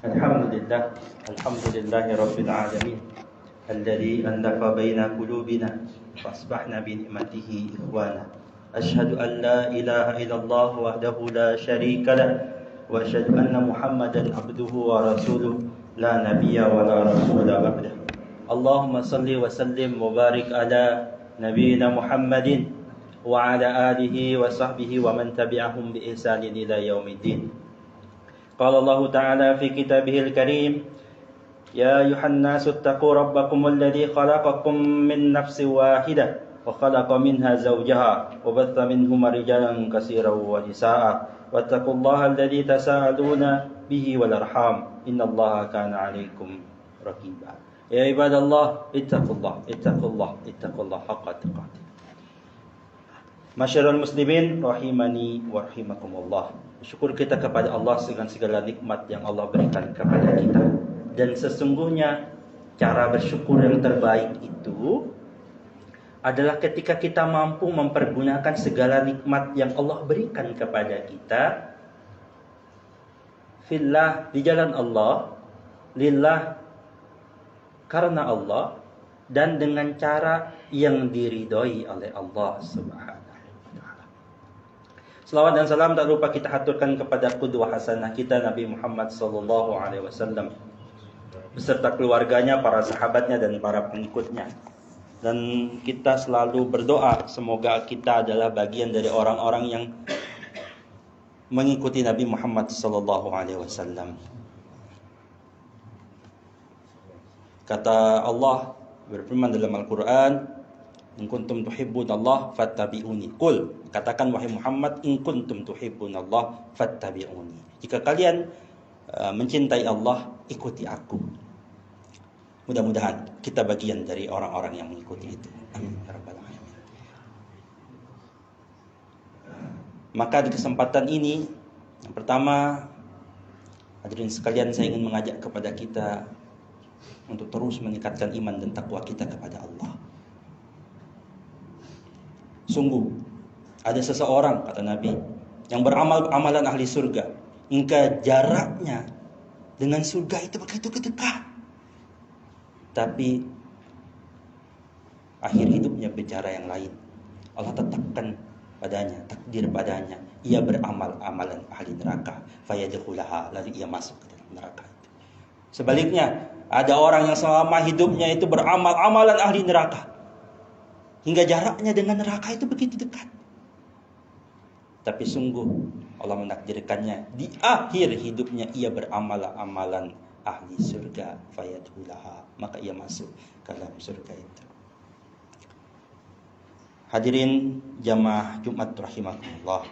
Alhamdulillah, alhamdulillahi rabbil alamin, alladzi andafa baina qulubina wa asbahna bi ni'matihi ikhwana. Asyhadu an la ilaha illallah wahdahu la syarika lah wa asyhadu anna Muhammadan abduhu wa rasuluh la nabiyya wa la rasula ba'dah. Allahumma salli wa sallim wa barik ala nabiyyina Muhammadin wa ala alihi wa sahbihi wa man tabi'ahum bi ihsanin ila yaumiddin. Qala Allah Ta'ala fi kitabihil karim, Ya ayuhan nasu attaqu rabbakum alladhi khalaqakum min nafsin wahidah wa khalaqa minha zawjaha wa batha minhuma rijalan katsiran wa nisaa wattaqullaha alladhi tasaaluna bihi wal arham innallaha kana 'alaikum raqiba. Ya ibadallah ittaqullah haqqa tuqatih. Masyarul muslimin rahimani wa rahimakumullah. Syukur kita kepada Allah dengan segala nikmat yang Allah berikan kepada kita. Dan sesungguhnya cara bersyukur yang terbaik itu adalah ketika kita mampu mempergunakan segala nikmat yang Allah berikan kepada kita fillah, di jalan Allah, lillah, karena Allah, dan dengan cara yang diridhoi oleh Allah Subhanahu. Selawat dan salam tak lupa kita haturkan kepada qudwah hasanah kita Nabi Muhammad sallallahu alaihi wasallam beserta keluarganya, para sahabatnya dan para pengikutnya. Dan kita selalu berdoa semoga kita adalah bagian dari orang-orang yang mengikuti Nabi Muhammad sallallahu alaihi wasallam. Kata Allah berfirman dalam Al-Qur'an, in kuntum tuhibbunallah fattabi'uni. Qul, katakan wahai Muhammad, in kuntum tuhibbunallah fattabi'uni. Jika kalian mencintai Allah, ikuti aku. Mudah-mudahan kita bagian dari orang-orang yang mengikuti itu. Amin ya rabbal alamin. Maka di kesempatan ini, yang pertama, hadirin sekalian, saya ingin mengajak kepada kita untuk terus meningkatkan iman dan takwa kita kepada Allah. Sungguh ada seseorang, kata Nabi, yang beramal amalan ahli surga, hingga jaraknya dengan surga itu begitu dekat, tapi akhir hidupnya bicara yang lain. Allah tetapkan padanya, takdir padanya, ia beramal amalan ahli neraka, fayadkhulaha, lalu ia masuk ke dalam neraka itu. Sebaliknya, ada orang yang selama hidupnya itu beramal amalan ahli neraka, hingga jaraknya dengan neraka itu begitu dekat. Tapi sungguh Allah menakdirkannya di akhir hidupnya ia beramal amalan ahli surga, fayadkhulaha, maka ia masuk ke dalam surga itu. Hadirin jamaah Jumat rahimakumullah,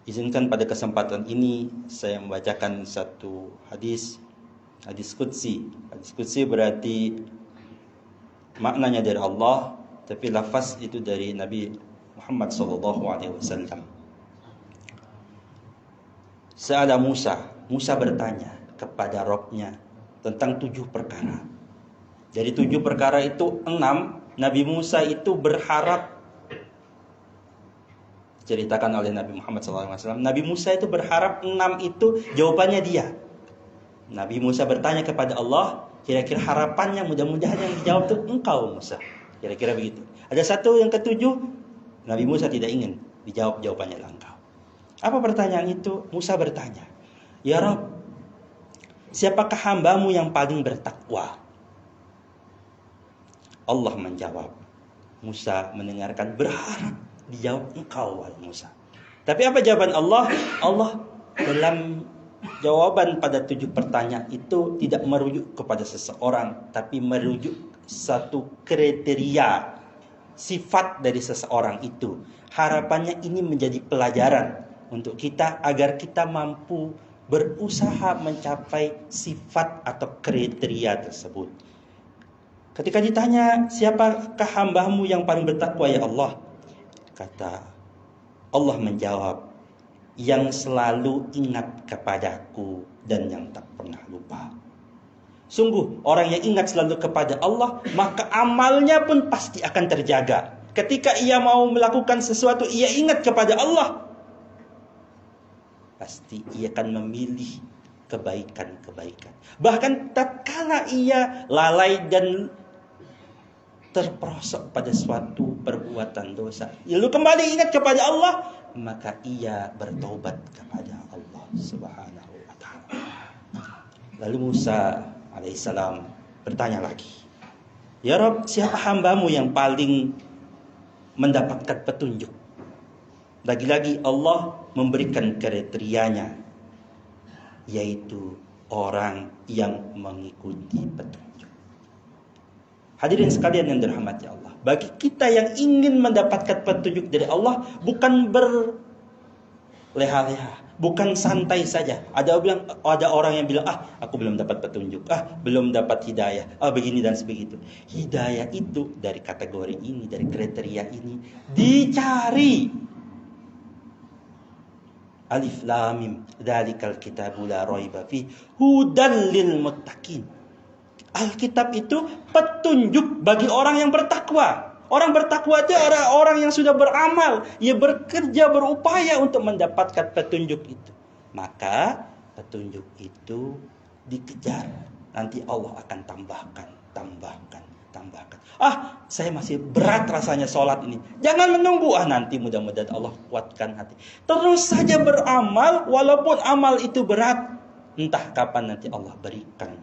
izinkan pada kesempatan ini saya membacakan satu hadis qudsi. Hadis qudsi berarti maknanya dari Allah, tapi lafaz itu dari Nabi Muhammad sallallahu alaihi wasallam. Sa'ala Musa bertanya kepada Rabb-nya tentang 7 perkara. Dari 7 perkara itu 6, Nabi Musa itu berharap, diceritakan oleh Nabi Muhammad sallallahu alaihi wasallam, Nabi Musa itu berharap 6 itu jawabannya dia. Nabi Musa bertanya kepada Allah, kira-kira harapannya mudah-mudahan yang dijawab itu engkau Musa. Kira-kira begitu. Ada satu yang ke-7, Nabi Musa tidak ingin dijawab jawabannya engkau. Apa pertanyaan itu? Musa bertanya, Ya Rabb, siapakah hambamu yang paling bertakwa? Allah menjawab. Musa mendengarkan, berharap dijawab engkau wahai Musa. Tapi apa jawaban Allah? Allah dalam jawaban pada 7 pertanyaan itu tidak merujuk kepada seseorang, tapi merujuk satu kriteria sifat dari seseorang itu. Harapannya ini menjadi pelajaran untuk kita agar kita mampu berusaha mencapai sifat atau kriteria tersebut. Ketika ditanya, siapakah hambamu yang paling bertakwa ya Allah? Kata Allah menjawab, yang selalu ingat kepadaku dan yang tak pernah lupa. Sungguh orang yang ingat selalu kepada Allah, maka amalnya pun pasti akan terjaga. Ketika ia mau melakukan sesuatu, ia ingat kepada Allah, pasti ia akan memilih kebaikan-kebaikan. Bahkan tatkala ia lalai dan terperosok pada suatu perbuatan dosa, lalu kembali ingat kepada Allah, maka ia bertobat kepada Allah Subhanahu wa taala. Lalu Musa alaihissalam bertanya lagi, "Ya Rabb, siapa hambamu yang paling mendapatkan petunjuk?" Lagi-lagi Allah memberikan kriterianya, yaitu orang yang mengikuti petunjuk. Hadirin sekalian yang dirahmati Allah, bagi kita yang ingin mendapatkan petunjuk dari Allah, bukan berleha-leha, bukan santai saja. Ada orang yang bilang, aku belum dapat petunjuk, belum dapat hidayah, begini dan sebegitu. Hidayah itu dari kategori ini, dari kriteria ini dicari. Alif lam mim, dzalikal kitabu la raiba fi, hudan lil muttaqin. Alkitab itu petunjuk bagi orang yang bertakwa. Orang bertakwa itu orang yang sudah beramal, ia bekerja, berupaya untuk mendapatkan petunjuk itu. Maka petunjuk itu dikejar. Nanti Allah akan tambahkan. Saya masih berat rasanya sholat ini. Jangan menunggu, nanti mudah-mudahan Allah kuatkan hati. Terus saja beramal, walaupun amal itu berat. Entah kapan nanti Allah berikan.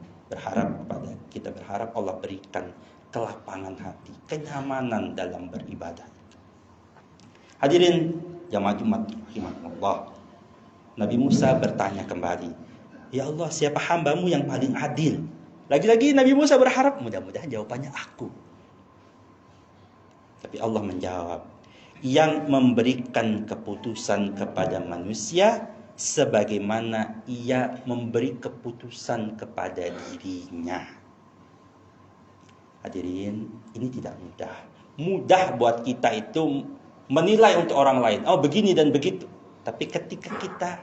Kita berharap Allah berikan kelapangan hati, kenyamanan dalam beribadah. Hadirin jamaah Jumat rahimakumullah. Nabi Musa bertanya kembali, "Ya Allah, siapa hambamu yang paling adil?" Lagi-lagi Nabi Musa berharap mudah-mudahan jawabannya aku. Tapi Allah menjawab, "Yang memberikan keputusan kepada manusia sebagaimana ia memberi keputusan kepada dirinya." Hadirin, ini tidak mudah. Mudah buat kita itu menilai untuk orang lain, begini dan begitu. Tapi ketika kita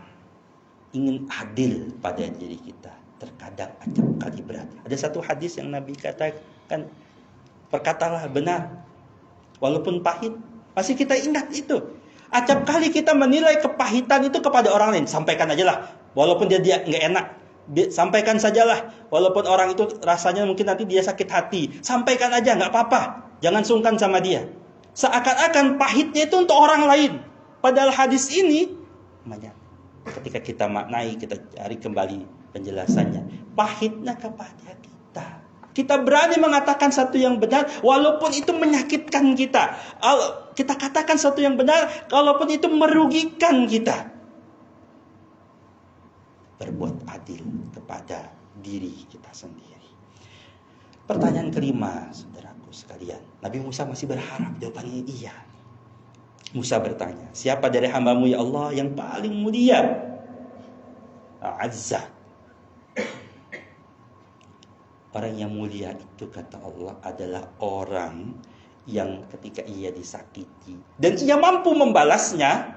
ingin adil pada diri kita, terkadang acap kali berat. Ada satu hadis yang Nabi katakan, "Perkatalah benar walaupun pahit." Masih kita ingat itu. Acap kali kita menilai kepahitan itu kepada orang lain. Sampaikan aja lah, walaupun dia nggak enak. Sampaikan sajalah, walaupun orang itu rasanya mungkin nanti dia sakit hati. Sampaikan aja, nggak apa-apa. Jangan sungkan sama dia. Seakan-akan pahitnya itu untuk orang lain. Padahal hadis ini, ketika kita maknai, kita cari kembali penjelasannya. Pahitnya kepada kita. Kita berani mengatakan satu yang benar, walaupun itu menyakitkan kita. Kita katakan satu yang benar, walaupun itu merugikan kita. Berbuat adil kepada diri kita sendiri. Pertanyaan kelima, saudaraku sekalian. Nabi Musa masih berharap jawabannya iya. Musa bertanya, "Siapa dari hambamu ya Allah yang paling mulia?" Azza. Orang yang mulia itu kata Allah adalah orang yang ketika ia disakiti dan ia mampu membalasnya,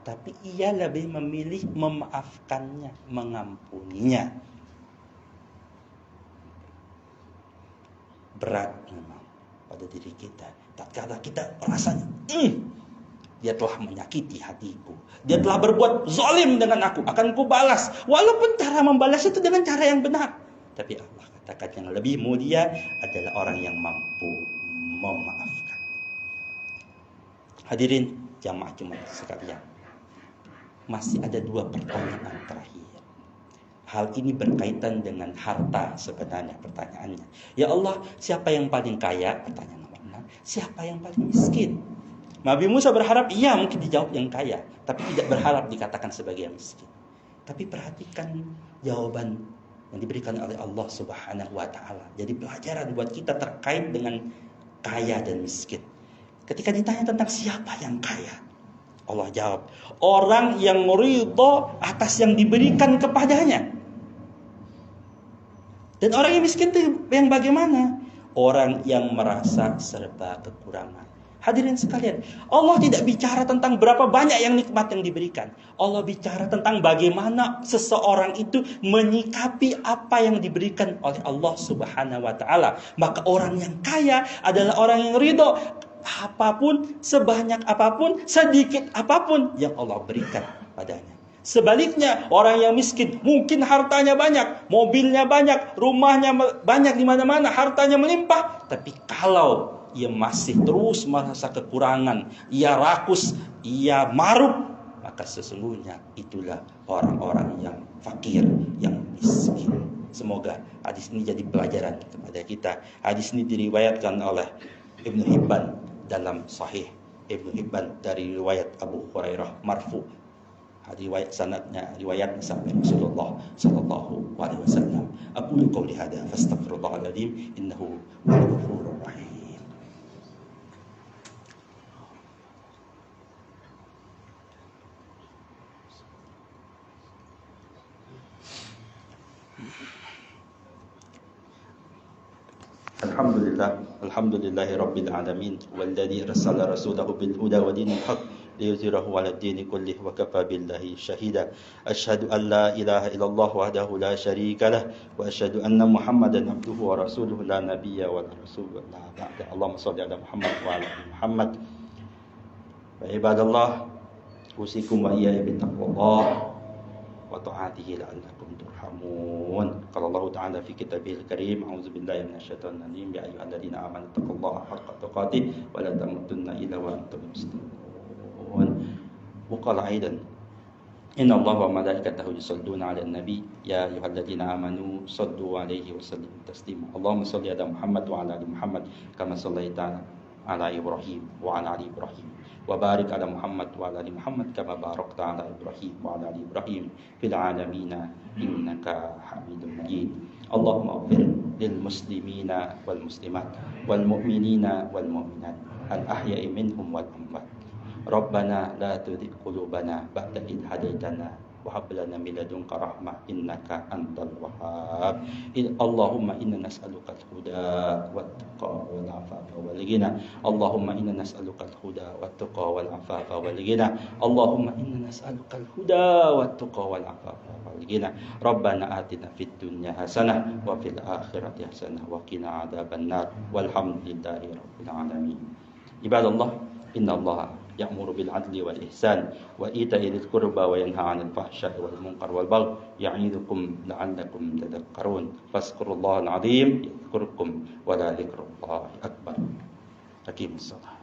tapi ia lebih memilih memaafkannya, mengampuninya. Berat memang pada diri kita. Tatkala kita rasanya, dia telah menyakiti hatiku, dia telah berbuat zalim dengan aku, akan kubalas. Walaupun cara membalas itu dengan cara yang benar. Tapi Allah katakan yang lebih mulia adalah orang yang mampu memaafkan. Hadirin jamaah Jumat sekalian, masih ada 2 pertanyaan terakhir. Hal ini berkaitan dengan harta sebenarnya pertanyaannya. Ya Allah, siapa yang paling kaya? Pertanyaan nomor 6. Siapa yang paling miskin? Nabi Musa berharap iya mungkin dijawab yang kaya, tapi tidak berharap dikatakan sebagai yang miskin. Tapi perhatikan jawaban yang diberikan oleh Allah Subhanahu wa taala. Jadi pelajaran buat kita terkait dengan kaya dan miskin. Ketika ditanya tentang siapa yang kaya, Allah jawab, orang yang ridha atas yang diberikan kepadanya. Dan orang yang miskin itu yang bagaimana? Orang yang merasa serba kekurangan. Hadirin sekalian, Allah tidak bicara tentang berapa banyak yang nikmat yang diberikan. Allah bicara tentang bagaimana seseorang itu menyikapi apa yang diberikan oleh Allah Subhanahu wa taala. Maka orang yang kaya adalah orang yang ridho apapun, sebanyak apapun, sedikit apapun yang Allah berikan padanya. Sebaliknya, orang yang miskin mungkin hartanya banyak, mobilnya banyak, rumahnya banyak di mana-mana, hartanya melimpah, tapi kalau ia masih terus merasa kekurangan, ia rakus, ia maruk, maka sesungguhnya itulah orang-orang yang fakir, yang miskin. Semoga hadis ini jadi pelajaran kepada kita. Hadis ini diriwayatkan oleh Ibnu Hibban dalam Sahih Ibnu Hibban dari riwayat Abu Hurairah marfu. Riwayat sanadnya riwayat sampai Rasulullah sallallahu alaihi wasallam. Aqulu qouli hadza fastaghfirullahal adzim innahu huwal ghafurur rahim. Alhamdulillahi rabbil alamin walladzi arsala rasulahu bil huda wa dinil haqq liyuzhirahu 'ala ad-dini kullih wa kafa billahi shahida. Asyhadu an la ilaha illallah wahdahu la syarika lah wa asyhadu anna Muhammadan abduhu wa rasuluhu la nabiyya wa la rasula ba'da. Allahumma shalli ala Muhammad wa ala ali Muhammad. Wa ibadallah, usikum wa iyaya bittaqwallah wa ta'atihi la'allakum turhamun. Qala Allah ta'ala fi kitabihil karim, a'udzu billahi minasyaitonir rajim, ya ayyuhalladzina amanu taqullaha haqqa tuqatih wa la tamutunna illa wa antum muslimun. وقال أيضا إن الله وملائكته يصلون على النبي يا أيها الذين آمنوا صلوا عليه وسلموا تسليما. اللهم صل على محمد وعلى آل محمد كما صليت على إبراهيم وعلى آل إبراهيم وبارك على محمد وعلى آل محمد كما باركت على إبراهيم وعلى آل إبراهيم في العالمين إنك حميد مجيد. اللهم اغفر للمسلمين والمسلمات والمؤمنين والمؤمنات الأحياء منهم والأموات. Rabbana la tuzigh qulubana ba'da idh hadaitana wa hab lana min ladunka rahmah innaka antal wahhab. Allahumma inna nas'aluka al-huda wat-tuqa wal 'afafa wal ghina. Allahumma inna nas'aluka al-huda wat-tuqa wal 'afafa wal ghina. Allahumma inna nas'aluka al-huda wat-tuqa wal 'afafa wal ghina. Rabbana atina fid dunya hasanah wa fil akhirati hasanah wa qina adzabannar. Walhamdulillahi rabbil alamin. Ibadallah, innallaha يأمر بالعدل والإحسان وإيتاء ذي القربى وينهى عن الفحشاء والمنكر والبغي يعظكم لعلكم تذكرون فاذكروا الله العظيم يذكركم ولذكر الله أكبر. أقيموا الصلاة.